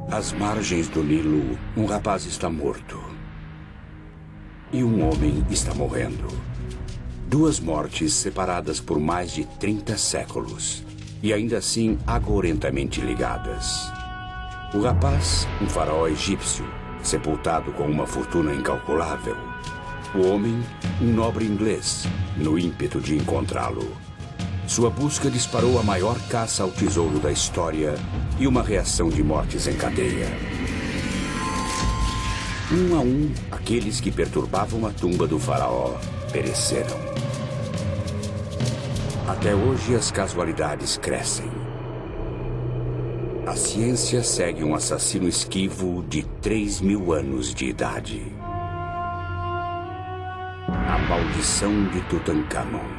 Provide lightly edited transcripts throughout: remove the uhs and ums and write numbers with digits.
Às margens do Nilo, um rapaz está morto. E um homem está morrendo. Duas mortes separadas por mais de 30 séculos. E ainda assim agorentamente ligadas. O rapaz, um faraó egípcio, sepultado com uma fortuna incalculável. O homem, um nobre inglês, no ímpeto de encontrá-lo. Sua busca disparou a maior caça ao tesouro da história e uma reação de mortes em cadeia. Um a um, aqueles que perturbavam a tumba do faraó pereceram. Até hoje, as casualidades crescem. A ciência segue um assassino esquivo de 3.000 anos de idade. A maldição de Tutancâmon.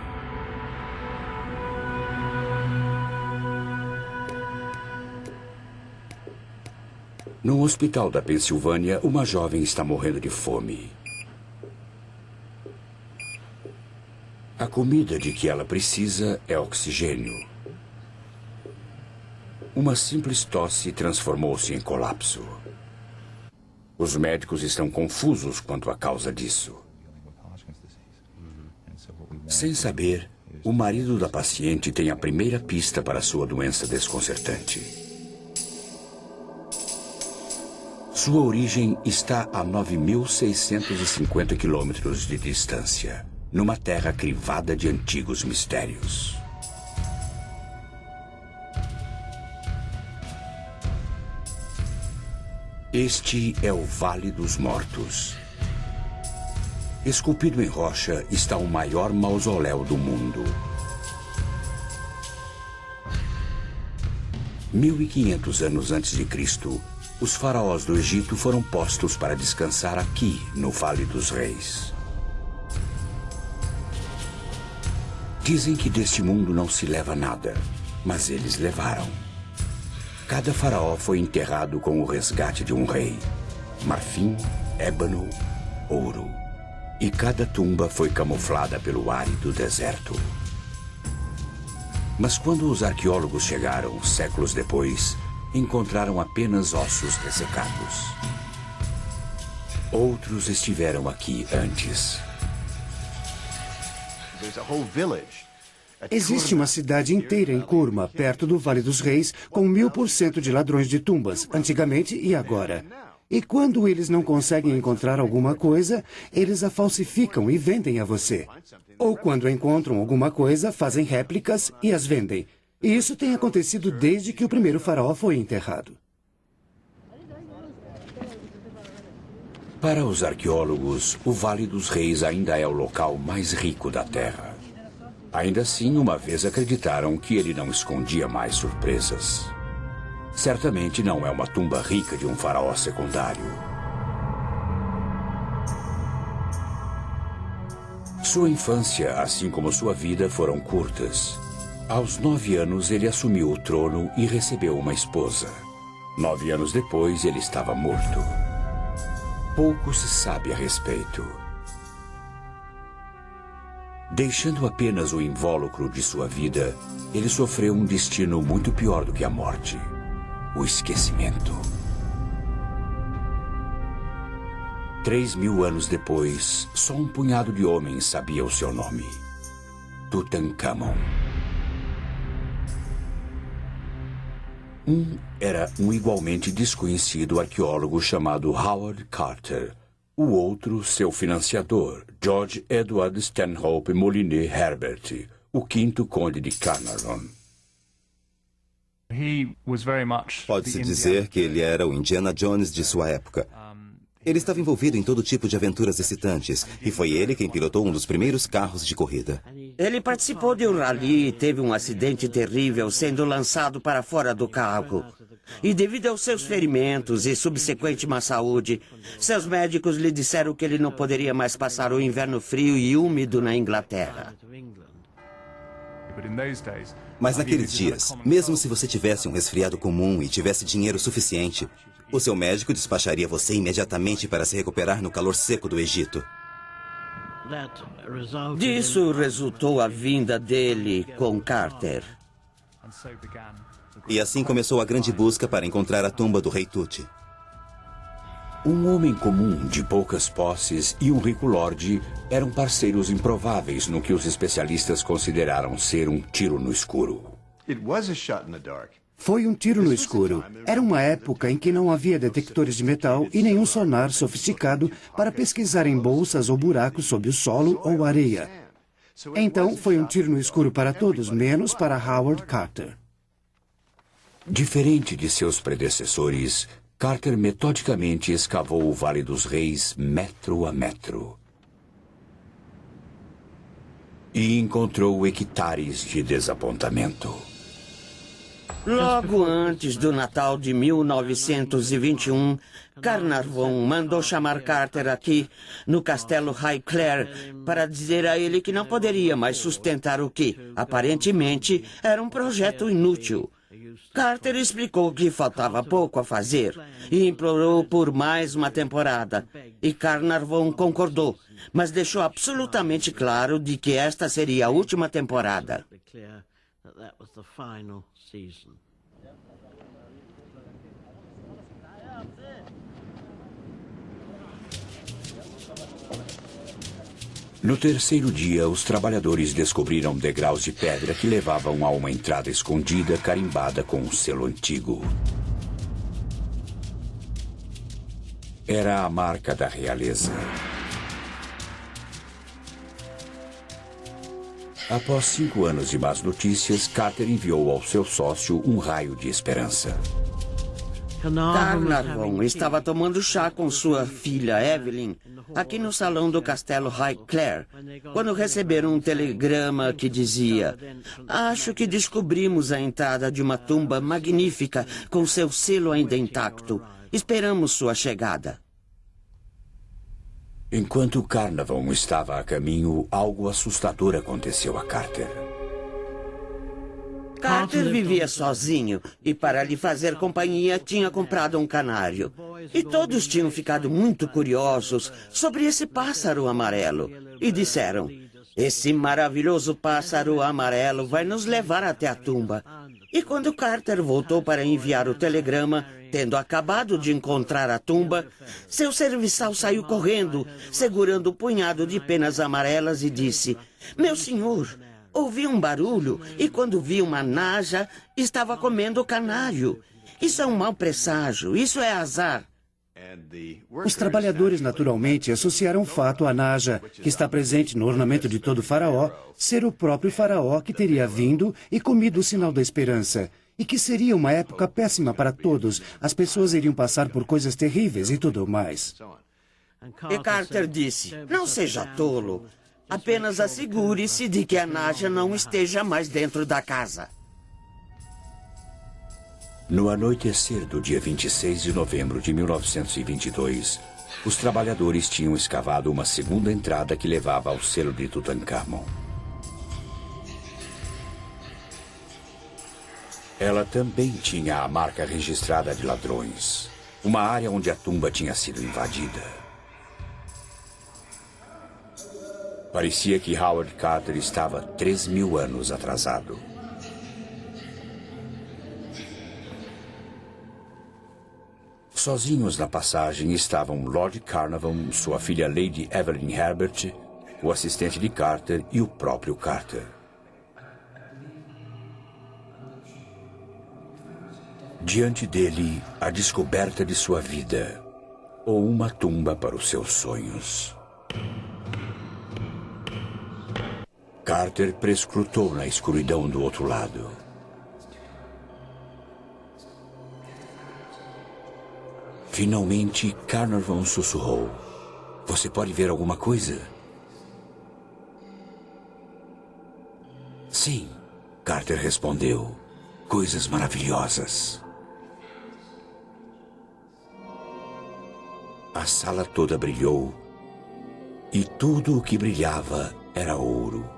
No hospital da Pensilvânia, uma jovem está morrendo de fome. A comida de que ela precisa é oxigênio. Uma simples tosse transformou-se em colapso. Os médicos estão confusos quanto à causa disso. Sem saber, o marido da paciente tem a primeira pista para sua doença desconcertante. Sua origem está a 9.650 quilômetros de distância, numa terra crivada de antigos mistérios. Este é o Vale dos Mortos. Esculpido em rocha está o maior mausoléu do mundo. 1500 anos antes de Cristo, os faraós do Egito foram postos para descansar aqui, no Vale dos Reis. Dizem que deste mundo não se leva nada, mas eles levaram. Cada faraó foi enterrado com o resgate de um rei. Marfim, ébano, ouro. E cada tumba foi camuflada pelo árido deserto. Mas quando os arqueólogos chegaram, séculos depois, encontraram apenas ossos ressecados. Outros estiveram aqui antes. Existe uma cidade inteira em Kurma, perto do Vale dos Reis, com 1000% de ladrões de tumbas, antigamente e agora. E quando eles não conseguem encontrar alguma coisa, eles a falsificam e vendem a você. Ou quando encontram alguma coisa, fazem réplicas e as vendem. E isso tem acontecido desde que o primeiro faraó foi enterrado. Para os arqueólogos, o Vale dos Reis ainda é o local mais rico da Terra. Ainda assim, uma vez acreditaram que ele não escondia mais surpresas. Certamente não é uma tumba rica de um faraó secundário. Sua infância, assim como sua vida, foram curtas. Aos 9 anos, ele assumiu o trono e recebeu uma esposa. 9 anos depois, ele estava morto. Pouco se sabe a respeito. Deixando apenas o invólucro de sua vida, ele sofreu um destino muito pior do que a morte: o esquecimento. 3.000 anos depois, só um punhado de homens sabia o seu nome: Tutancâmon. Era um igualmente desconhecido arqueólogo chamado Howard Carter. O outro, seu financiador, George Edward Stanhope Molyneux Herbert, o quinto conde de Carnarvon. Pode-se dizer que ele era o Indiana Jones de sua época. Ele estava envolvido em todo tipo de aventuras excitantes, e foi ele quem pilotou um dos primeiros carros de corrida. Ele participou de um rally e teve um acidente terrível sendo lançado para fora do carro. E devido aos seus ferimentos e subsequente má saúde, seus médicos lhe disseram que ele não poderia mais passar o inverno frio e úmido na Inglaterra. Mas naqueles dias, mesmo se você tivesse um resfriado comum e tivesse dinheiro suficiente, o seu médico despacharia você imediatamente para se recuperar no calor seco do Egito. Disso resultou a vinda dele com Carter. E assim começou a grande busca para encontrar a tumba do rei Tut. Um homem comum de poucas posses e um rico lorde eram parceiros improváveis no que os especialistas consideraram ser um tiro no escuro. Foi um tiro no escuro. Era uma época em que não havia detectores de metal e nenhum sonar sofisticado para pesquisar em bolsas ou buracos sob o solo ou areia. Então, foi um tiro no escuro para todos, menos para Howard Carter. Diferente de seus predecessores, Carter metodicamente escavou o Vale dos Reis metro a metro. E encontrou hectares de desapontamento. Logo antes do Natal de 1921, Carnarvon mandou chamar Carter aqui, no castelo Highclere, para dizer a ele que não poderia mais sustentar o que, aparentemente, era um projeto inútil. Carter explicou que faltava pouco a fazer e implorou por mais uma temporada. E Carnarvon concordou, mas deixou absolutamente claro de que esta seria a última temporada. No terceiro dia, os trabalhadores descobriram degraus de pedra que levavam a uma entrada escondida carimbada com um selo antigo. Era a marca da realeza. Após 5 anos de más notícias, Carter enviou ao seu sócio um raio de esperança. Carnarvon estava tomando chá com sua filha Evelyn aqui no salão do castelo Highclere, quando receberam um telegrama que dizia: "Acho que descobrimos a entrada de uma tumba magnífica com seu selo ainda intacto. Esperamos sua chegada." Enquanto Carnarvon estava a caminho, algo assustador aconteceu a Carter. Carter vivia sozinho e, para lhe fazer companhia, tinha comprado um canário. E todos tinham ficado muito curiosos sobre esse pássaro amarelo. E disseram: "Esse maravilhoso pássaro amarelo vai nos levar até a tumba." E quando Carter voltou para enviar o telegrama, tendo acabado de encontrar a tumba, seu serviçal saiu correndo, segurando um punhado de penas amarelas e disse: "Meu senhor, ouvi um barulho e quando vi uma naja, estava comendo o canário. Isso é um mau presságio, isso é azar." Os trabalhadores naturalmente associaram o fato à naja, que está presente no ornamento de todo faraó, ser o próprio faraó que teria vindo e comido o sinal da esperança. E que seria uma época péssima para todos. As pessoas iriam passar por coisas terríveis e tudo mais. E Carter disse: "Não seja tolo. Apenas assegure-se de que a naja não esteja mais dentro da casa." No anoitecer do dia 26 de novembro de 1922, os trabalhadores tinham escavado uma segunda entrada que levava ao selo de Tutankhamon. Ela também tinha a marca registrada de ladrões, uma área onde a tumba tinha sido invadida. Parecia que Howard Carter estava 3.000 anos atrasado. Sozinhos na passagem estavam Lord Carnarvon, sua filha Lady Evelyn Herbert, o assistente de Carter e o próprio Carter. Diante dele, a descoberta de sua vida, ou uma tumba para os seus sonhos. Carter prescrutou na escuridão do outro lado. Finalmente, Carnarvon sussurrou: "Você pode ver alguma coisa?" "Sim", Carter respondeu. "Coisas maravilhosas." A sala toda brilhou e tudo o que brilhava era ouro.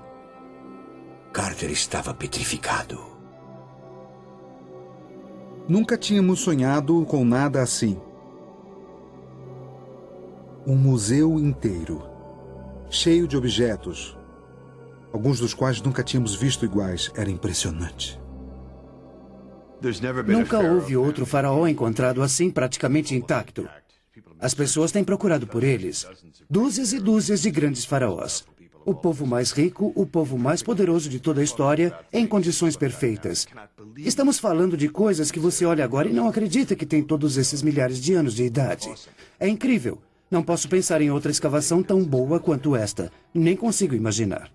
Carter estava petrificado. Nunca tínhamos sonhado com nada assim. Um museu inteiro, cheio de objetos, alguns dos quais nunca tínhamos visto iguais. Era impressionante. Nunca houve outro faraó encontrado assim, praticamente intacto. As pessoas têm procurado por eles. Dúzias e dúzias de grandes faraós. O povo mais rico, o povo mais poderoso de toda a história, em condições perfeitas. Estamos falando de coisas que você olha agora e não acredita que tem todos esses milhares de anos de idade. É incrível. Não posso pensar em outra escavação tão boa quanto esta. Nem consigo imaginar.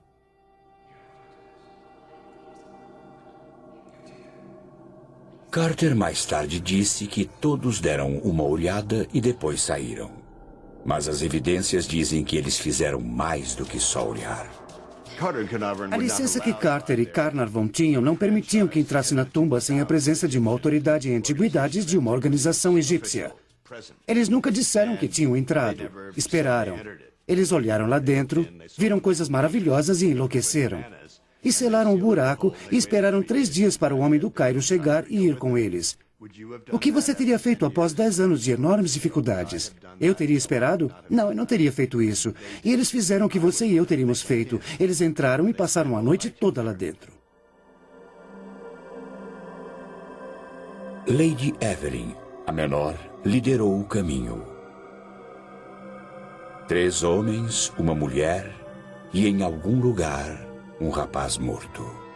Carter mais tarde disse que todos deram uma olhada e depois saíram. Mas as evidências dizem que eles fizeram mais do que só olhar. A licença que Carter e Carnarvon tinham não permitiam que entrasse na tumba sem a presença de uma autoridade em antiguidades de uma organização egípcia. Eles nunca disseram que tinham entrado. Esperaram. Eles olharam lá dentro, viram coisas maravilhosas e enlouqueceram. E selaram o buraco e esperaram 3 dias para o homem do Cairo chegar e ir com eles. O que você teria feito após 10 anos de enormes dificuldades? Eu teria esperado? Não, eu não teria feito isso. E eles fizeram o que você e eu teríamos feito. Eles entraram e passaram a noite toda lá dentro. Lady Evelyn, a menor, liderou o caminho. 3 homens, uma mulher e, em algum lugar, um rapaz morto.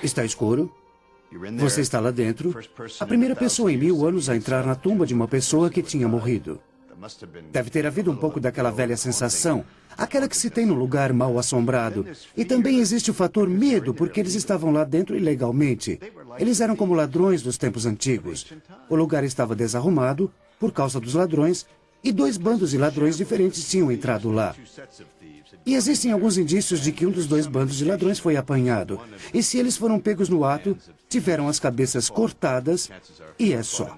Está escuro? Você está lá dentro? A primeira pessoa em 1000 anos a entrar na tumba de uma pessoa que tinha morrido. Deve ter havido um pouco daquela velha sensação, aquela que se tem no lugar mal assombrado. E também existe o fator medo, porque eles estavam lá dentro ilegalmente. Eles eram como ladrões dos tempos antigos. O lugar estava desarrumado por causa dos ladrões, e 2 bandos de ladrões diferentes tinham entrado lá. E existem alguns indícios de que um dos 2 bandos de ladrões foi apanhado. E se eles foram pegos no ato, tiveram as cabeças cortadas e é só.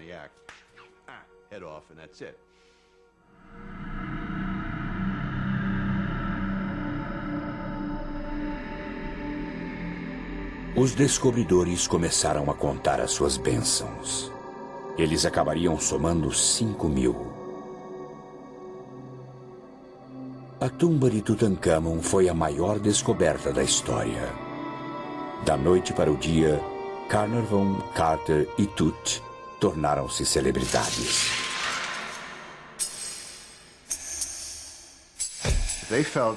Os descobridores começaram a contar as suas bênçãos. Eles acabariam somando 5.000. A tumba de Tutancâmon foi a maior descoberta da história. Da noite para o dia, Carnarvon, Carter e Tut tornaram-se celebridades.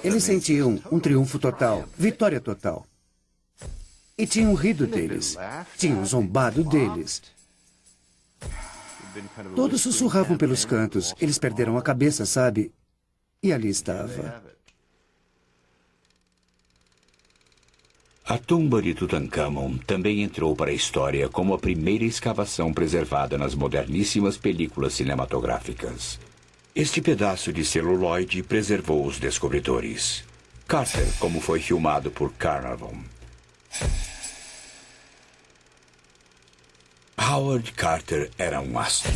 Eles sentiam um triunfo total, vitória total. E tinham rido deles, tinham zombado deles. Todos sussurravam pelos cantos, eles perderam a cabeça, sabe? E ali estava. A tumba de Tutancâmon também entrou para a história como a primeira escavação preservada nas moderníssimas películas cinematográficas. Este pedaço de celuloide preservou os descobridores. Carter, como foi filmado por Carnarvon. Howard Carter era um astro.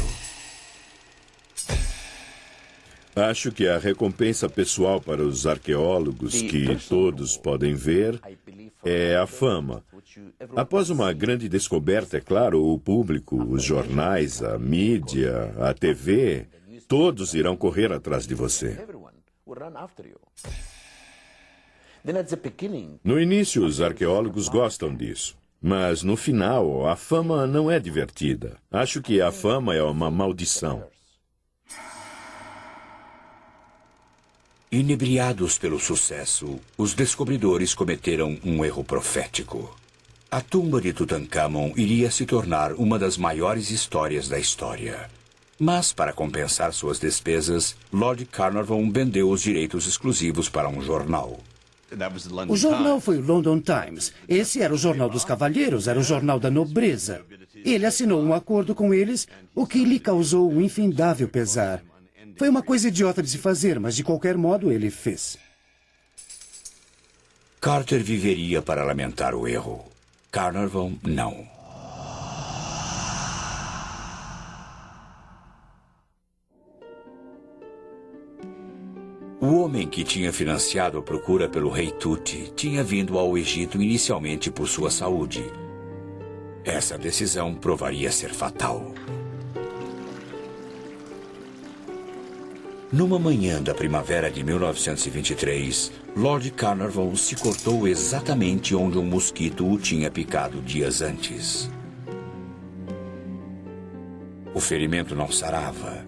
Acho que a recompensa pessoal para os arqueólogos, que todos podem ver, é a fama. Após uma grande descoberta, é claro, o público, os jornais, a mídia, a TV, todos irão correr atrás de você. No início, os arqueólogos gostam disso. Mas, no final, a fama não é divertida. Acho que a fama é uma maldição. Inebriados pelo sucesso, os descobridores cometeram um erro profético. A tumba de Tutancâmon iria se tornar uma das maiores histórias da história. Mas, para compensar suas despesas, Lord Carnarvon vendeu os direitos exclusivos para um jornal. O jornal foi o London Times. Esse era o jornal dos cavalheiros, era o jornal da nobreza. Ele assinou um acordo com eles, o que lhe causou um infindável pesar. Foi uma coisa idiota de se fazer, mas de qualquer modo ele fez. Carter viveria para lamentar o erro. Carnarvon, não. O homem que tinha financiado a procura pelo rei Tut tinha vindo ao Egito inicialmente por sua saúde. Essa decisão provaria ser fatal. Numa manhã da primavera de 1923, Lord Carnarvon se cortou exatamente onde um mosquito o tinha picado dias antes. O ferimento não sarava.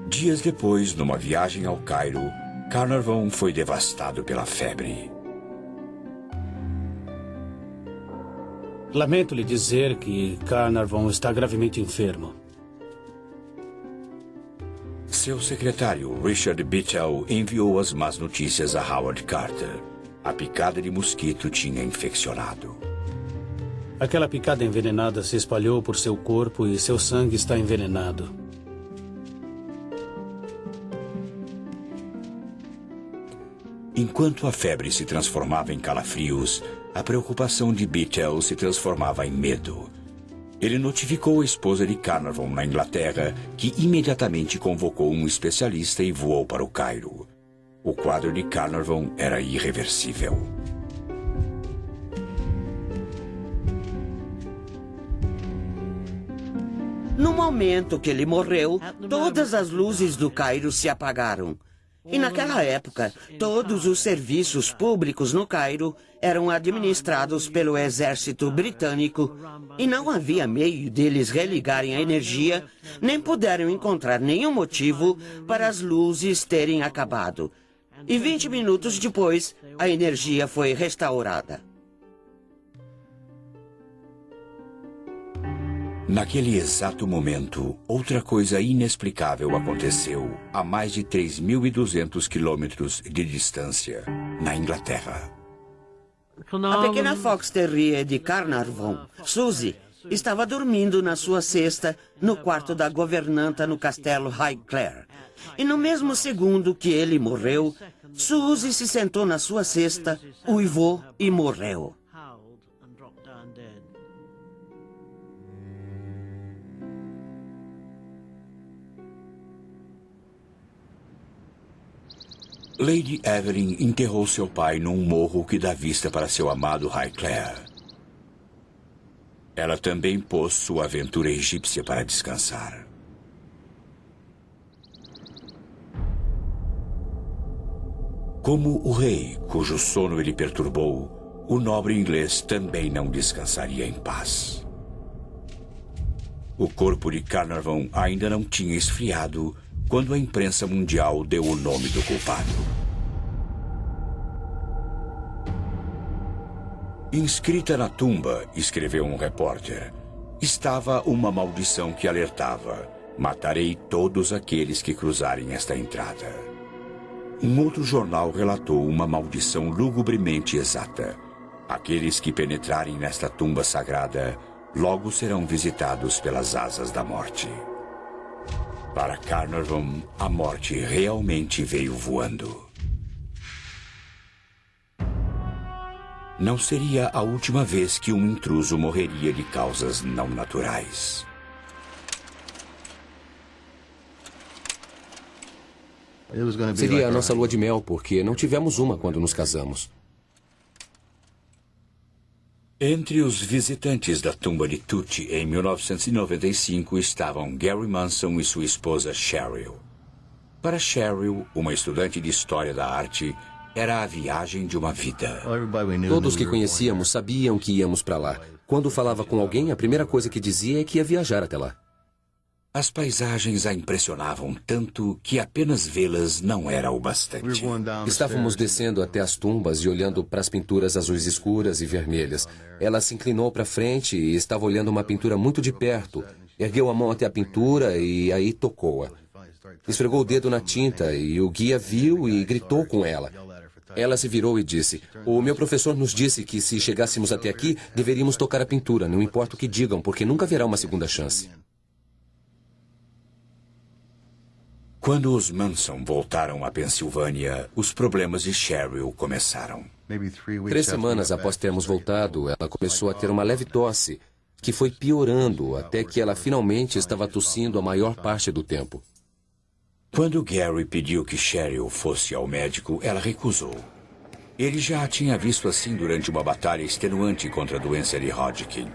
Dias depois, numa viagem ao Cairo, Carnarvon foi devastado pela febre. Lamento lhe dizer que Carnarvon está gravemente enfermo. Seu secretário, Richard Bittell, enviou as más notícias a Howard Carter. A picada de mosquito tinha infeccionado. Aquela picada envenenada se espalhou por seu corpo e seu sangue está envenenado. Enquanto a febre se transformava em calafrios, a preocupação de Bittell se transformava em medo. Ele notificou a esposa de Carnarvon na Inglaterra, que imediatamente convocou um especialista e voou para o Cairo. O quadro de Carnarvon era irreversível. No momento que ele morreu, todas as luzes do Cairo se apagaram. E naquela época, todos os serviços públicos no Cairo eram administrados pelo exército britânico e não havia meio deles religarem a energia, nem puderam encontrar nenhum motivo para as luzes terem acabado. E 20 minutos depois, a energia foi restaurada. Naquele exato momento, outra coisa inexplicável aconteceu a mais de 3.200 quilômetros de distância, na Inglaterra. A pequena Fox Terrier de Carnarvon, Suzy, estava dormindo na sua cesta no quarto da governanta no castelo Highclere. E no mesmo segundo que ele morreu, Suzy se sentou na sua cesta, uivou e morreu. Lady Evelyn enterrou seu pai num morro que dá vista para seu amado Highclere. Ela também pôs sua aventura egípcia para descansar. Como o rei, cujo sono ele perturbou, o nobre inglês também não descansaria em paz. O corpo de Carnarvon ainda não tinha esfriado quando a imprensa mundial deu o nome do culpado. Inscrita na tumba, escreveu um repórter, estava uma maldição que alertava: matarei todos aqueles que cruzarem esta entrada. Um outro jornal relatou uma maldição lugubremente exata: aqueles que penetrarem nesta tumba sagrada logo serão visitados pelas asas da morte. Para Carnarvon, a morte realmente veio voando. Não seria a última vez que um intruso morreria de causas não naturais. Seria a nossa lua de mel, porque não tivemos uma quando nos casamos. Entre os visitantes da tumba de Tut em 1995 estavam Gary Manson e sua esposa Cheryl. Para Cheryl, uma estudante de História da Arte, era a viagem de uma vida. Todos que conhecíamos sabiam que íamos para lá. Quando falava com alguém, a primeira coisa que dizia é que ia viajar até lá. As paisagens a impressionavam tanto que apenas vê-las não era o bastante. Estávamos descendo até as tumbas e olhando para as pinturas azuis escuras e vermelhas. Ela se inclinou para frente e estava olhando uma pintura muito de perto. Ergueu a mão até a pintura e aí tocou-a. Esfregou o dedo na tinta e o guia viu e gritou com ela. Ela se virou e disse: "O meu professor nos disse que se chegássemos até aqui, deveríamos tocar a pintura, não importa o que digam, porque nunca haverá uma segunda chance." Quando os Manson voltaram à Pensilvânia, os problemas de Cheryl começaram. 3 semanas após termos voltado, ela começou a ter uma leve tosse, que foi piorando até que ela finalmente estava tossindo a maior parte do tempo. Quando Gary pediu que Cheryl fosse ao médico, ela recusou. Ele já a tinha visto assim durante uma batalha extenuante contra a doença de Hodgkin.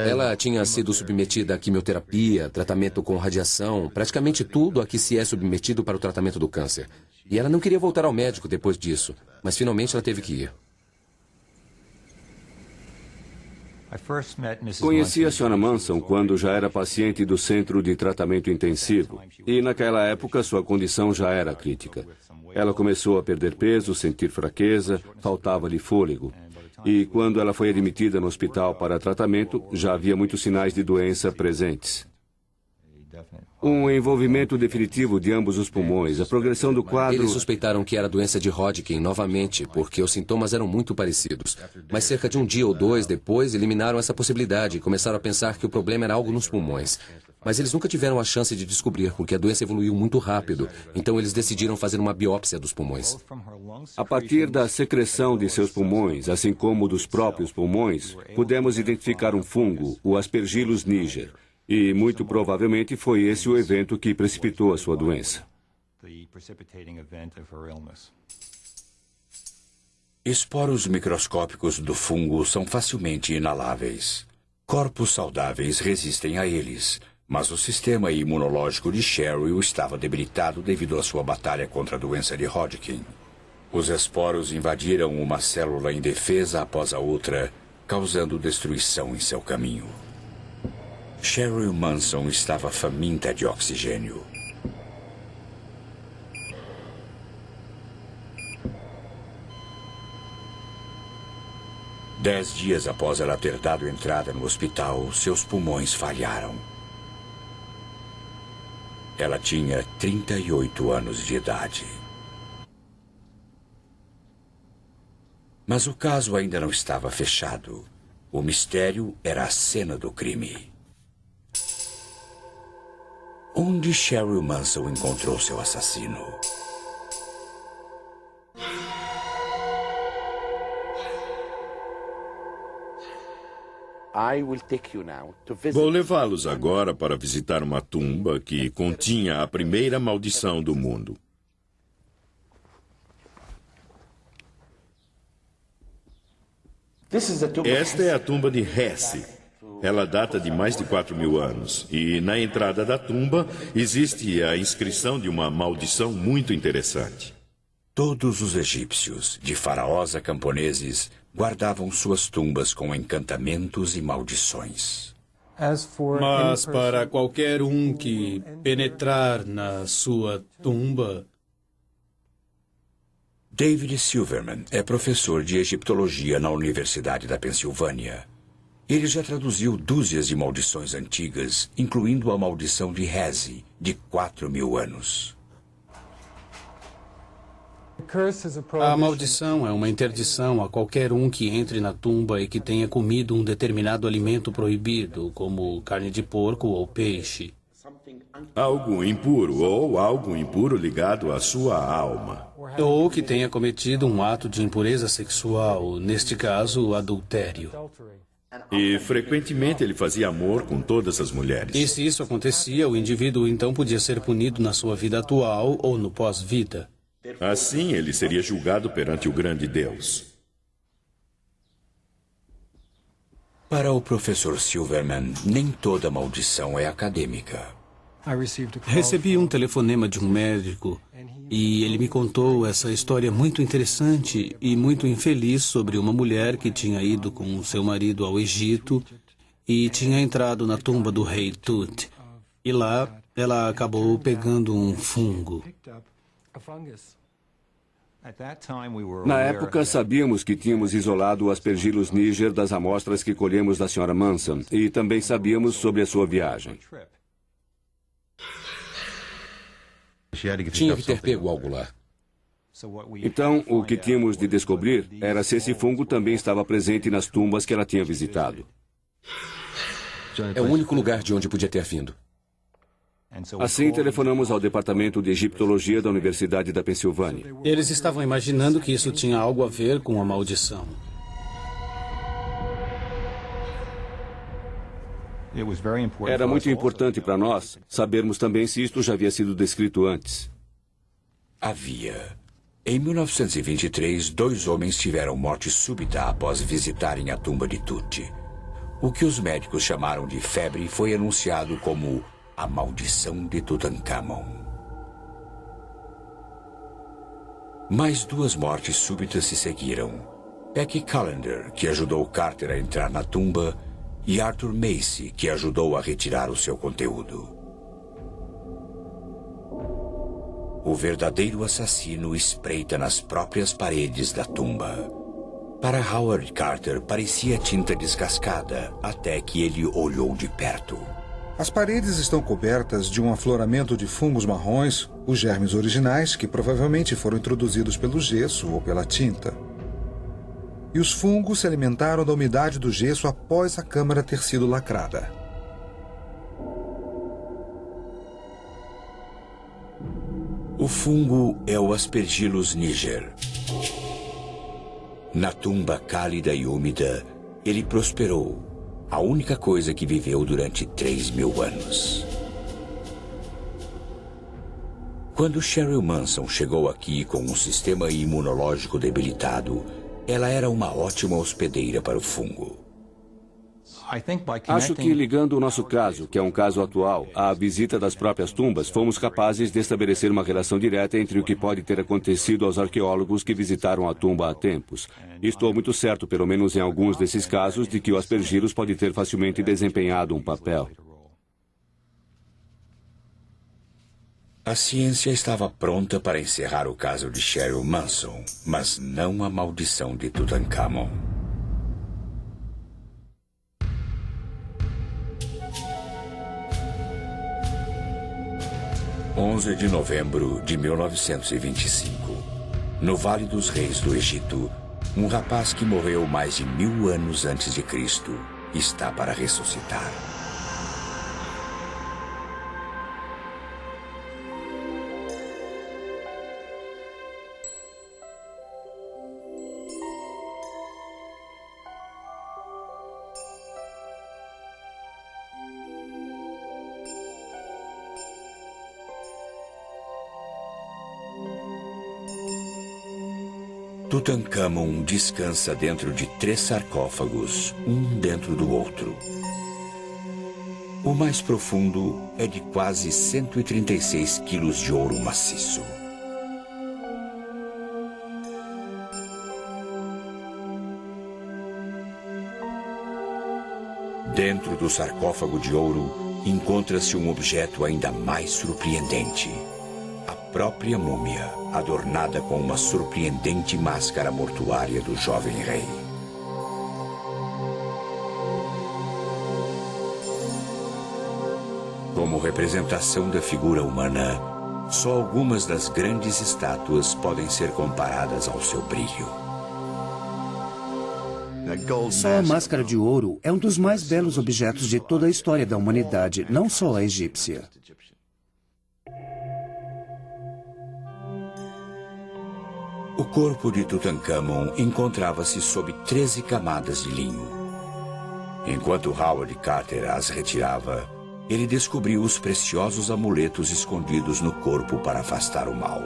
Ela tinha sido submetida a quimioterapia, tratamento com radiação, praticamente tudo a que se é submetido para o tratamento do câncer. E ela não queria voltar ao médico depois disso, mas finalmente ela teve que ir. Conheci a Sra. Manson quando já era paciente do centro de tratamento intensivo. E naquela época sua condição já era crítica. Ela começou a perder peso, sentir fraqueza, faltava-lhe fôlego. E quando ela foi admitida no hospital para tratamento, já havia muitos sinais de doença presentes. Um envolvimento definitivo de ambos os pulmões, a progressão do quadro... Eles suspeitaram que era doença de Hodgkin novamente, porque os sintomas eram muito parecidos. Mas cerca de um dia ou dois depois, eliminaram essa possibilidade e começaram a pensar que o problema era algo nos pulmões. Mas eles nunca tiveram a chance de descobrir, porque a doença evoluiu muito rápido. Então eles decidiram fazer uma biópsia dos pulmões. A partir da secreção de seus pulmões, assim como dos próprios pulmões, pudemos identificar um fungo, o Aspergillus niger. E muito provavelmente foi esse o evento que precipitou a sua doença. Esporos microscópicos do fungo são facilmente inaláveis. Corpos saudáveis resistem a eles, mas o sistema imunológico de Cheryl estava debilitado devido à sua batalha contra a doença de Hodgkin. Os esporos invadiram uma célula indefesa após a outra, causando destruição em seu caminho. Cheryl Manson estava faminta de oxigênio. Dez dias após ela ter dado entrada no hospital, seus pulmões falharam. Ela tinha 38 anos de idade. Mas o caso ainda não estava fechado. O mistério era a cena do crime. Onde Cheryl Manson encontrou seu assassino? Vou levá-los agora para visitar uma tumba que continha a primeira maldição do mundo. Esta é a tumba de Hesse. Ela data de mais de 4.000 anos. E na entrada da tumba existe a inscrição de uma maldição muito interessante. Todos os egípcios, de faraós a camponeses, guardavam suas tumbas com encantamentos e maldições. Mas para qualquer um que penetrar na sua tumba... David Silverman é professor de egiptologia na Universidade da Pensilvânia. Ele já traduziu dúzias de maldições antigas, incluindo a maldição de Hesse, de 4.000 anos. A maldição é uma interdição a qualquer um que entre na tumba e que tenha comido um determinado alimento proibido, como carne de porco ou peixe. Algo impuro ou algo impuro ligado à sua alma. Ou que tenha cometido um ato de impureza sexual, neste caso, adultério. E frequentemente ele fazia amor com todas as mulheres. E se isso acontecia, o indivíduo então podia ser punido na sua vida atual ou no pós-vida. Assim, ele seria julgado perante o grande Deus. Para o professor Silverman, nem toda maldição é acadêmica. Recebi um telefonema de um médico e ele me contou essa história muito interessante e muito infeliz sobre uma mulher que tinha ido com seu marido ao Egito e tinha entrado na tumba do rei Tut. E lá ela acabou pegando um fungo. Na época, sabíamos que tínhamos isolado o Aspergillus niger das amostras que colhemos da Sra. Manson e também sabíamos sobre a sua viagem. Tinha que ter pego algo lá. Então, o que tínhamos de descobrir era se esse fungo também estava presente nas tumbas que ela tinha visitado. É o único lugar de onde podia ter vindo. Assim, telefonamos ao Departamento de Egiptologia da Universidade da Pensilvânia. Eles estavam imaginando que isso tinha algo a ver com a maldição. Era muito importante para nós sabermos também se isto já havia sido descrito antes. Havia. Em 1923, 2 homens tiveram morte súbita após visitarem a tumba de Tut. O que os médicos chamaram de febre foi anunciado como a maldição de Tutankhamon. Mais 2 mortes súbitas se seguiram. Becky Callender, que ajudou Carter a entrar na tumba, e Arthur Macy, que ajudou a retirar o seu conteúdo. O verdadeiro assassino espreita nas próprias paredes da tumba. Para Howard Carter, parecia tinta descascada, até que ele olhou de perto. As paredes estão cobertas de um afloramento de fungos marrons, os germes originais que provavelmente foram introduzidos pelo gesso ou pela tinta. E os fungos se alimentaram da umidade do gesso após a câmara ter sido lacrada. O fungo é o Aspergillus niger. Na tumba cálida e úmida, ele prosperou, a única coisa que viveu durante 3.000 anos. Quando Cheryl Manson chegou aqui com um sistema imunológico debilitado, ela era uma ótima hospedeira para o fungo. Acho que ligando o nosso caso, que é um caso atual, à visita das próprias tumbas, fomos capazes de estabelecer uma relação direta entre o que pode ter acontecido aos arqueólogos que visitaram a tumba há tempos. E estou muito certo, pelo menos em alguns desses casos, de que o Aspergillus pode ter facilmente desempenhado um papel. A ciência estava pronta para encerrar o caso de Cheryl Manson, mas não a maldição de Tutankhamon. 11 de novembro de 1925. No Vale dos Reis do Egito, um rapaz que morreu mais de 1000 anos antes de Cristo está para ressuscitar. Tutankhamon descansa dentro de 3 sarcófagos, um dentro do outro. O mais profundo é de quase 136 quilos de ouro maciço. Dentro do sarcófago de ouro encontra-se um objeto ainda mais surpreendente. A própria múmia, adornada com uma surpreendente máscara mortuária do jovem rei. Como representação da figura humana, só algumas das grandes estátuas podem ser comparadas ao seu brilho. Só a máscara de ouro é um dos mais belos objetos de toda a história da humanidade, não só a egípcia. O corpo de Tutankhamon encontrava-se sob 13 camadas de linho. Enquanto Howard Carter as retirava, ele descobriu os preciosos amuletos escondidos no corpo para afastar o mal.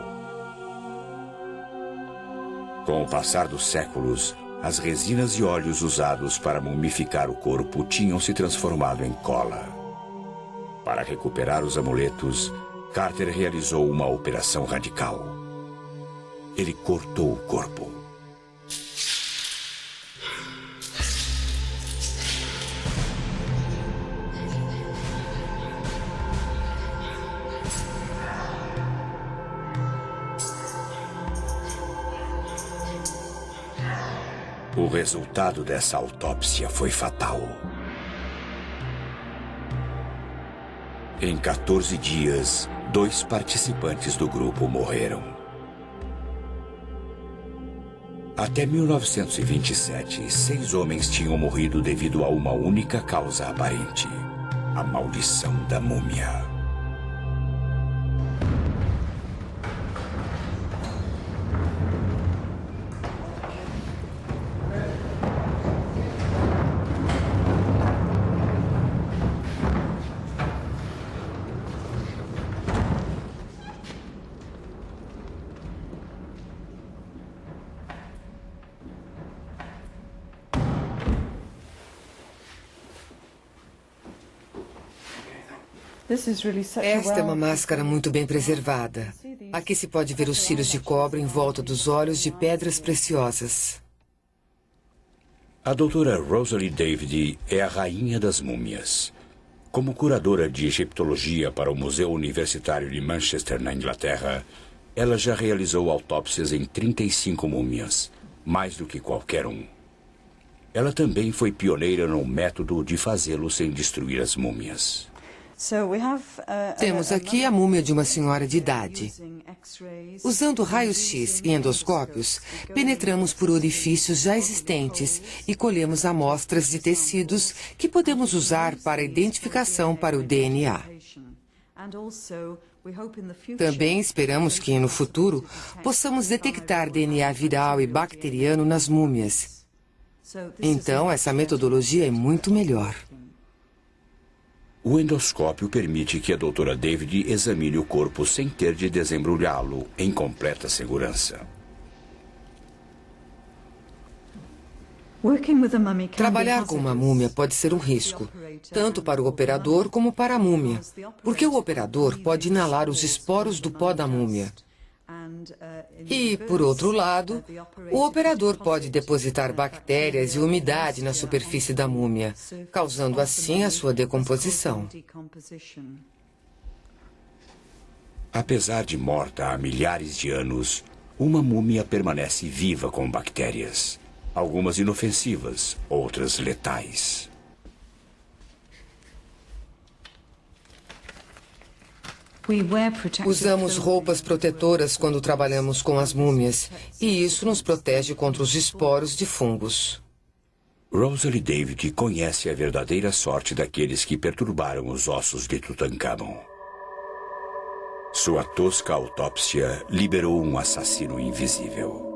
Com o passar dos séculos, as resinas e óleos usados para mumificar o corpo tinham se transformado em cola. Para recuperar os amuletos, Carter realizou uma operação radical. Ele cortou o corpo. O resultado dessa autópsia foi fatal. Em 14 dias, 2 participantes do grupo morreram. Até 1927, 6 homens tinham morrido devido a uma única causa aparente: a maldição da múmia. Esta é uma máscara muito bem preservada. Aqui se pode ver os cílios de cobre em volta dos olhos de pedras preciosas. A doutora Rosalie David é a rainha das múmias. Como curadora de egiptologia para o Museu Universitário de Manchester, na Inglaterra, ela já realizou autópsias em 35 múmias, mais do que qualquer um. Ela também foi pioneira no método de fazê-lo sem destruir as múmias. Temos aqui a múmia de uma senhora de idade. Usando raios-x e endoscópios, penetramos por orifícios já existentes e colhemos amostras de tecidos que podemos usar para identificação para o DNA. Também esperamos que, no futuro, possamos detectar DNA viral e bacteriano nas múmias. Então, essa metodologia é muito melhor. O endoscópio permite que a doutora David examine o corpo sem ter de desembrulhá-lo, em completa segurança. Trabalhar com uma múmia pode ser um risco, tanto para o operador como para a múmia, porque o operador pode inalar os esporos do pó da múmia. E, por outro lado, o operador pode depositar bactérias e umidade na superfície da múmia, causando assim a sua decomposição. Apesar de morta há milhares de anos, uma múmia permanece viva com bactérias. Algumas inofensivas, outras letais. Usamos roupas protetoras quando trabalhamos com as múmias, e isso nos protege contra os esporos de fungos. Rosalie David conhece a verdadeira sorte daqueles que perturbaram os ossos de Tutankhamon. Sua tosca autópsia liberou um assassino invisível.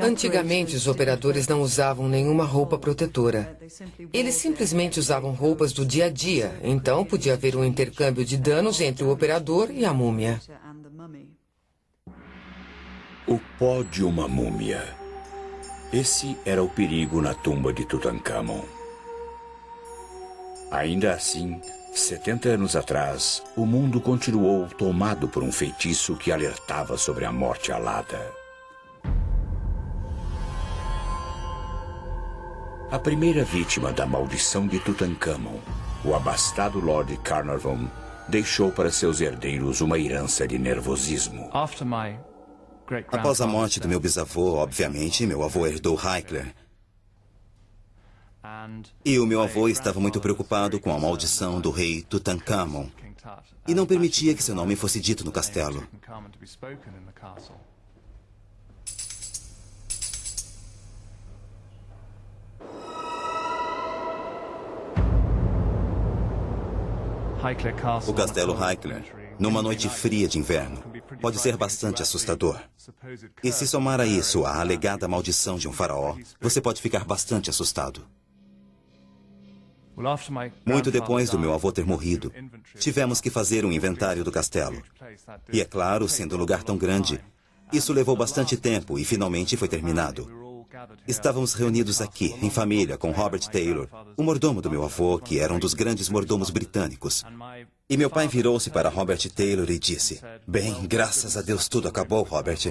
Antigamente, os operadores não usavam nenhuma roupa protetora. Eles simplesmente usavam roupas do dia a dia, então podia haver um intercâmbio de danos entre o operador e a múmia. O pó de uma múmia. Esse era o perigo na tumba de Tutankhamon. Ainda assim, 70 anos atrás, o mundo continuou tomado por um feitiço que alertava sobre a morte alada. A primeira vítima da maldição de Tutankhamon, o abastado Lord Carnarvon, deixou para seus herdeiros uma herança de nervosismo. Após a morte do meu bisavô, obviamente, meu avô herdou Hickler. E o meu avô estava muito preocupado com a maldição do rei Tutankhamon e não permitia que seu nome fosse dito no castelo. O castelo Hickler, numa noite fria de inverno, pode ser bastante assustador. E se somar a isso a alegada maldição de um faraó, você pode ficar bastante assustado. Muito depois do meu avô ter morrido, tivemos que fazer um inventário do castelo. E é claro, sendo um lugar tão grande, isso levou bastante tempo e finalmente foi terminado. Estávamos reunidos aqui, em família, com Robert Taylor, o mordomo do meu avô, que era um dos grandes mordomos britânicos. E meu pai virou-se para Robert Taylor e disse: "Bem, graças a Deus tudo acabou, Robert."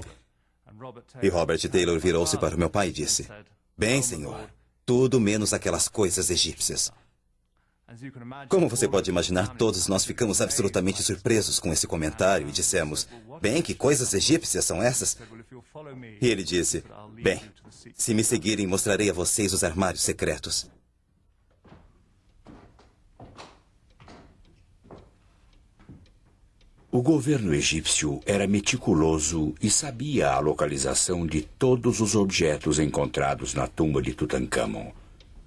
E Robert Taylor virou-se para o meu pai e disse: "Bem, senhor, tudo menos aquelas coisas egípcias." Como você pode imaginar, todos nós ficamos absolutamente surpresos com esse comentário e dissemos: "Bem, que coisas egípcias são essas?" E ele disse: "Bem, se me seguirem, mostrarei a vocês os armários secretos." O governo egípcio era meticuloso e sabia a localização de todos os objetos encontrados na tumba de Tutankhamon.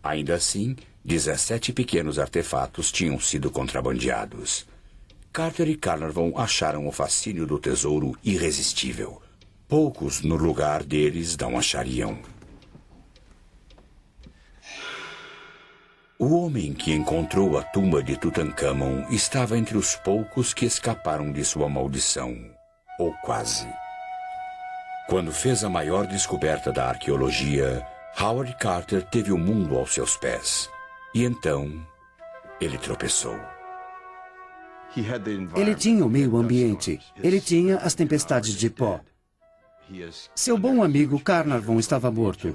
Ainda assim, 17 pequenos artefatos tinham sido contrabandeados. Carter e Carnarvon acharam o fascínio do tesouro irresistível. Poucos no lugar deles não achariam. O homem que encontrou a tumba de Tutankhamon estava entre os poucos que escaparam de sua maldição, ou quase. Quando fez a maior descoberta da arqueologia, Howard Carter teve o mundo aos seus pés. E então, ele tropeçou. Ele tinha o meio ambiente. Ele tinha as tempestades de pó. Seu bom amigo Carnarvon estava morto.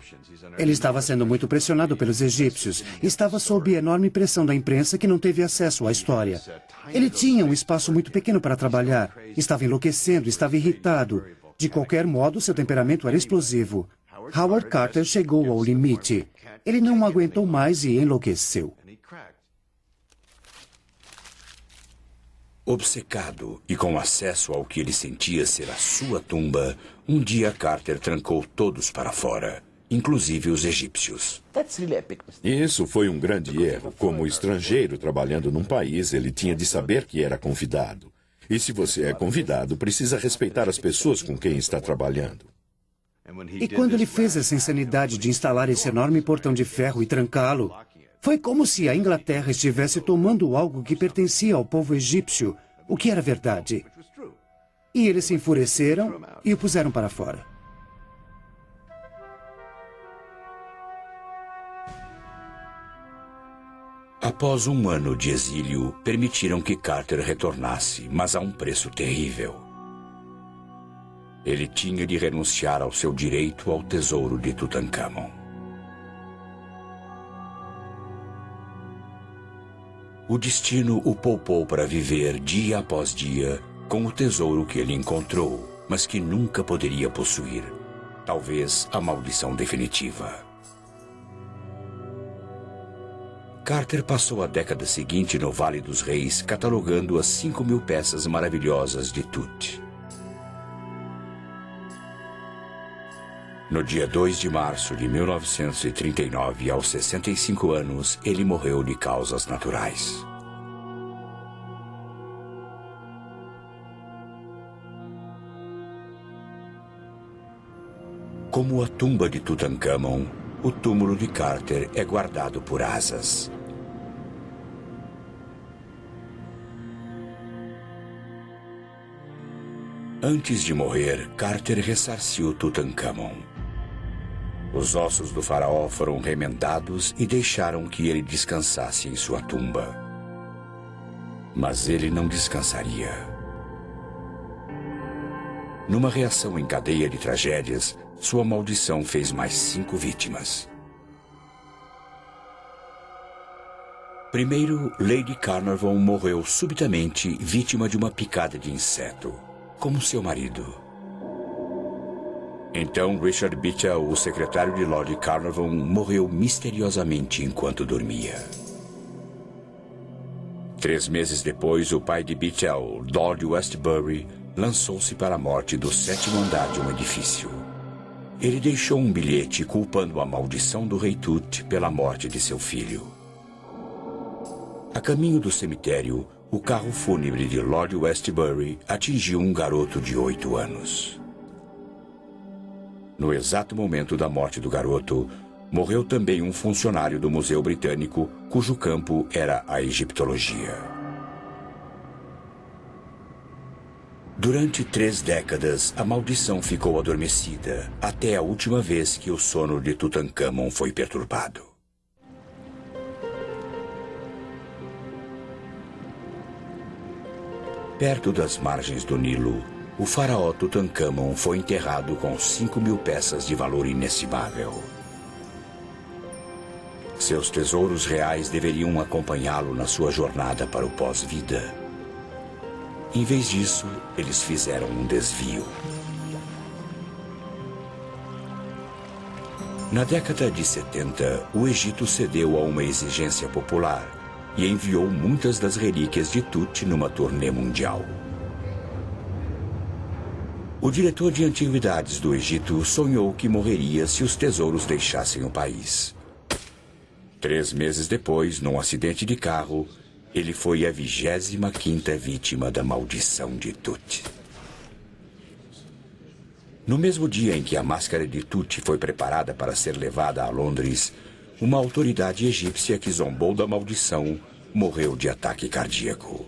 Ele estava sendo muito pressionado pelos egípcios. Estava sob enorme pressão da imprensa que não teve acesso à história. Ele tinha um espaço muito pequeno para trabalhar. Estava enlouquecendo, estava irritado. De qualquer modo, seu temperamento era explosivo. Howard Carter chegou ao limite. Ele não aguentou mais e enlouqueceu. Obcecado e com acesso ao que ele sentia ser a sua tumba, um dia Carter trancou todos para fora, inclusive os egípcios. Isso foi um grande erro. Como estrangeiro trabalhando num país, ele tinha de saber que era convidado. E se você é convidado, precisa respeitar as pessoas com quem está trabalhando. E quando ele fez essa insanidade de instalar esse enorme portão de ferro e trancá-lo, foi como se a Inglaterra estivesse tomando algo que pertencia ao povo egípcio, o que era verdade. E eles se enfureceram e o puseram para fora. Após um ano de exílio, permitiram que Carter retornasse, mas a um preço terrível. Ele tinha de renunciar ao seu direito ao tesouro de Tutankhamon. O destino o poupou para viver dia após dia com o tesouro que ele encontrou, mas que nunca poderia possuir. Talvez a maldição definitiva. Carter passou a década seguinte no Vale dos Reis catalogando as 5.000 peças maravilhosas de Tut. No dia 2 de março de 1939, aos 65 anos, ele morreu de causas naturais. Como a tumba de Tutankhamon, o túmulo de Carter é guardado por asas. Antes de morrer, Carter ressarciu Tutankhamon. Os ossos do faraó foram remendados e deixaram que ele descansasse em sua tumba. Mas ele não descansaria. Numa reação em cadeia de tragédias, sua maldição fez mais 5 vítimas. Primeiro, Lady Carnarvon morreu subitamente vítima de uma picada de inseto, como seu marido. Então, Richard Beecher, o secretário de Lord Carnarvon, morreu misteriosamente enquanto dormia. 3 meses depois, o pai de Beecher, Lord Westbury, lançou-se para a morte do 7º andar de um edifício. Ele deixou um bilhete culpando a maldição do rei Tut pela morte de seu filho. A caminho do cemitério, o carro fúnebre de Lord Westbury atingiu um garoto de 8 anos. No exato momento da morte do garoto, morreu também um funcionário do Museu Britânico, cujo campo era a egiptologia. Durante 3 décadas, a maldição ficou adormecida, até a última vez que o sono de Tutankhamon foi perturbado. Perto das margens do Nilo, o faraó Tutankhamon foi enterrado com 5.000 peças de valor inestimável. Seus tesouros reais deveriam acompanhá-lo na sua jornada para o pós-vida. Em vez disso, eles fizeram um desvio. Na década de 70, o Egito cedeu a uma exigência popular e enviou muitas das relíquias de Tut numa turnê mundial. O diretor de antiguidades do Egito sonhou que morreria se os tesouros deixassem o país. 3 meses depois, num acidente de carro, ele foi a 25ª vítima da maldição de Tut. No mesmo dia em que a máscara de Tut foi preparada para ser levada a Londres, uma autoridade egípcia que zombou da maldição morreu de ataque cardíaco.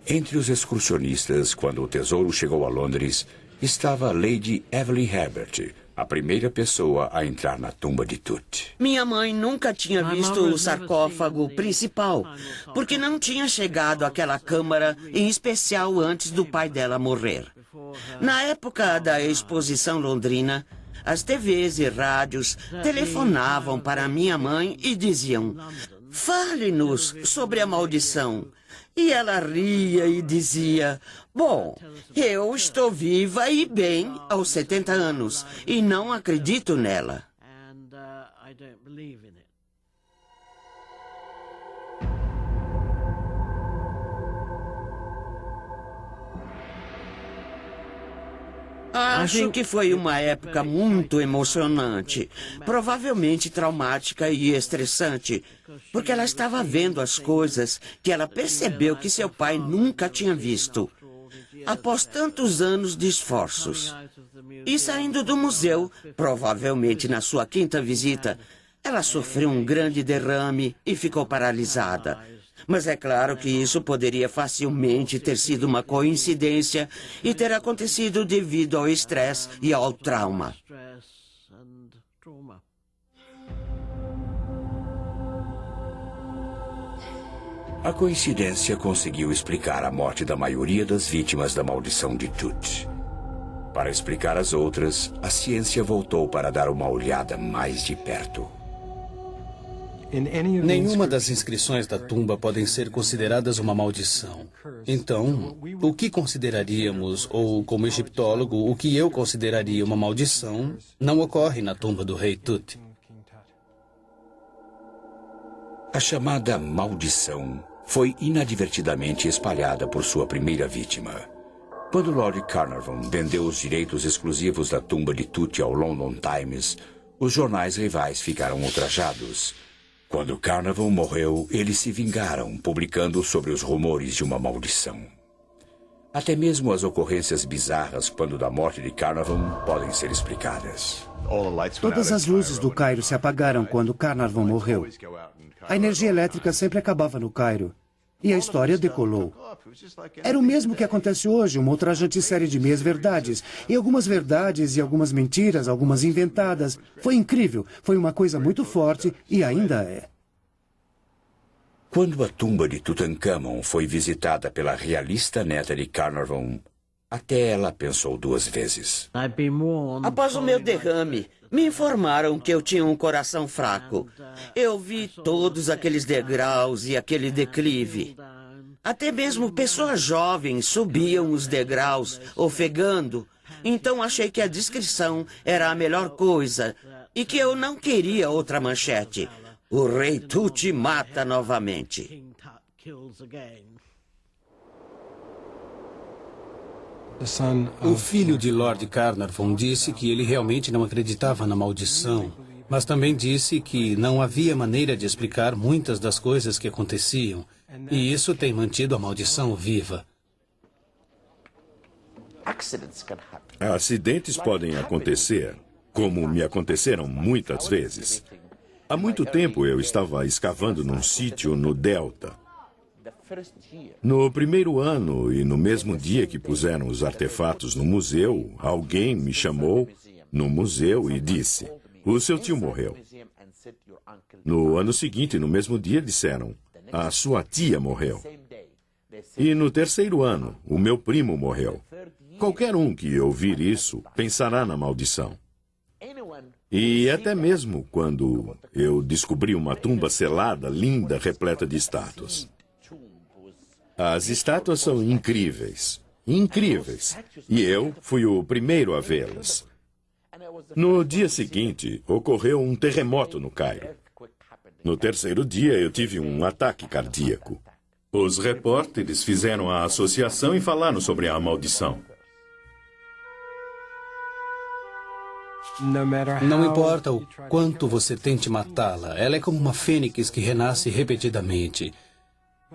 Entre os excursionistas, quando o tesouro chegou a Londres, estava Lady Evelyn Herbert, a primeira pessoa a entrar na tumba de Tut. Minha mãe nunca tinha visto o sarcófago principal, porque não tinha chegado àquela câmara em especial antes do pai dela morrer. Na época da exposição londrina, as TVs e rádios telefonavam para minha mãe e diziam: "Fale-nos sobre a maldição." E ela ria e dizia: "Bom, eu estou viva e bem aos 70 anos e não acredito nela." Acho que foi uma época muito emocionante, provavelmente traumática e estressante, porque ela estava vendo as coisas que ela percebeu que seu pai nunca tinha visto, após tantos anos de esforços. E saindo do museu, provavelmente na sua quinta visita, ela sofreu um grande derrame e ficou paralisada. Mas é claro que isso poderia facilmente ter sido uma coincidência e ter acontecido devido ao estresse e ao trauma. A coincidência conseguiu explicar a morte da maioria das vítimas da maldição de Tut. Para explicar as outras, a ciência voltou para dar uma olhada mais de perto. Nenhuma das inscrições da tumba podem ser consideradas uma maldição. Então, o que consideraríamos, ou como egiptólogo, o que eu consideraria uma maldição, não ocorre na tumba do rei Tut. A chamada maldição foi inadvertidamente espalhada por sua primeira vítima. Quando Lord Carnarvon vendeu os direitos exclusivos da tumba de Tut ao London Times, os jornais rivais ficaram ultrajados. Quando Carnarvon morreu, eles se vingaram, publicando sobre os rumores de uma maldição. Até mesmo as ocorrências bizarras quando da morte de Carnarvon podem ser explicadas. Todas as luzes do Cairo se apagaram quando Carnarvon morreu. A energia elétrica sempre acabava no Cairo. E a história decolou. Era o mesmo que acontece hoje, uma ultrajante série de meias-verdades. E algumas verdades e algumas mentiras, algumas inventadas. Foi incrível, foi uma coisa muito forte e ainda é. Quando a tumba de Tutankhamon foi visitada pela realista neta de Carnarvon, até ela pensou duas vezes. Após o meu derrame, me informaram que eu tinha um coração fraco. Eu vi todos aqueles degraus e aquele declive. Até mesmo pessoas jovens subiam os degraus, ofegando. Então achei que a descrição era a melhor coisa e que eu não queria outra manchete. O rei Tut mata novamente. O filho de Lord Carnarvon disse que ele realmente não acreditava na maldição, mas também disse que não havia maneira de explicar muitas das coisas que aconteciam, e isso tem mantido a maldição viva. Acidentes podem acontecer, como me aconteceram muitas vezes. Há muito tempo eu estava escavando num sítio no Delta. No primeiro ano e no mesmo dia que puseram os artefatos no museu, alguém me chamou no museu e disse: "O seu tio morreu." No ano seguinte, no mesmo dia, disseram: "A sua tia morreu." E no terceiro ano, o meu primo morreu. Qualquer um que ouvir isso pensará na maldição. E até mesmo quando eu descobri uma tumba selada, linda, repleta de estátuas. As estátuas são incríveis, incríveis. E eu fui o primeiro a vê-las. No dia seguinte, ocorreu um terremoto no Cairo. No terceiro dia, eu tive um ataque cardíaco. Os repórteres fizeram a associação e falaram sobre a maldição. Não importa o quanto você tente matá-la, ela é como uma fênix que renasce repetidamente.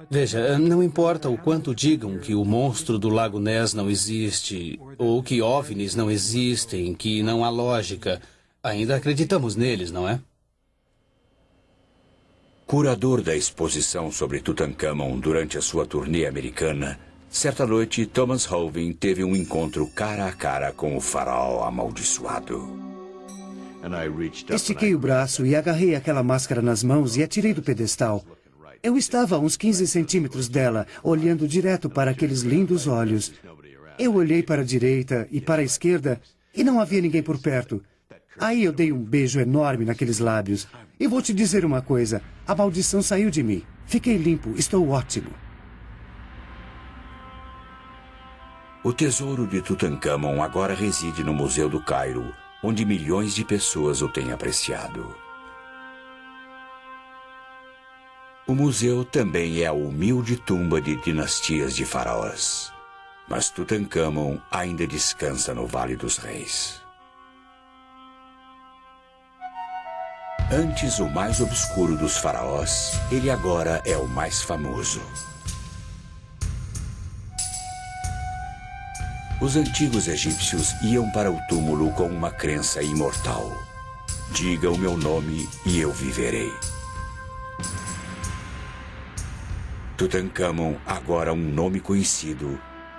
Veja, não importa o quanto digam que o monstro do Lago Ness não existe, ou que OVNIs não existem, que não há lógica, ainda acreditamos neles, não é? Curador da exposição sobre Tutankhamon durante a sua turnê americana, certa noite Thomas Holvin teve um encontro cara a cara com o faraó amaldiçoado. Estiquei o braço e agarrei aquela máscara nas mãos e a tirei do pedestal. Eu estava a uns 15 centímetros dela, olhando direto para aqueles lindos olhos. Eu olhei para a direita e para a esquerda e não havia ninguém por perto. Aí eu dei um beijo enorme naqueles lábios. E vou te dizer uma coisa, a maldição saiu de mim. Fiquei limpo, estou ótimo. O tesouro de Tutancâmon agora reside no Museu do Cairo, onde milhões de pessoas o têm apreciado. O museu também é a humilde tumba de dinastias de faraós. Mas Tutancâmon ainda descansa no Vale dos Reis. Antes o mais obscuro dos faraós, ele agora é o mais famoso. Os antigos egípcios iam para o túmulo com uma crença imortal. Diga o meu nome e eu viverei. Tutancâmon, agora um nome conhecido,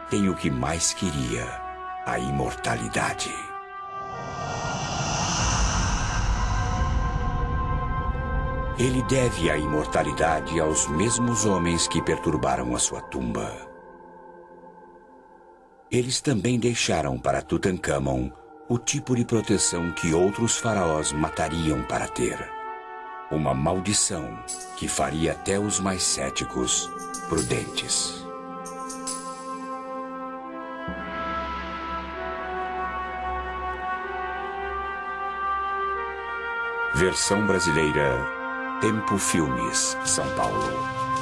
tem o que mais queria, a imortalidade. Ele deve a imortalidade aos mesmos homens que perturbaram a sua tumba. Eles também deixaram para Tutancâmon o tipo de proteção que outros faraós matariam para ter. Uma maldição que faria até os mais céticos prudentes. Versão brasileira, Tempo Filmes, São Paulo.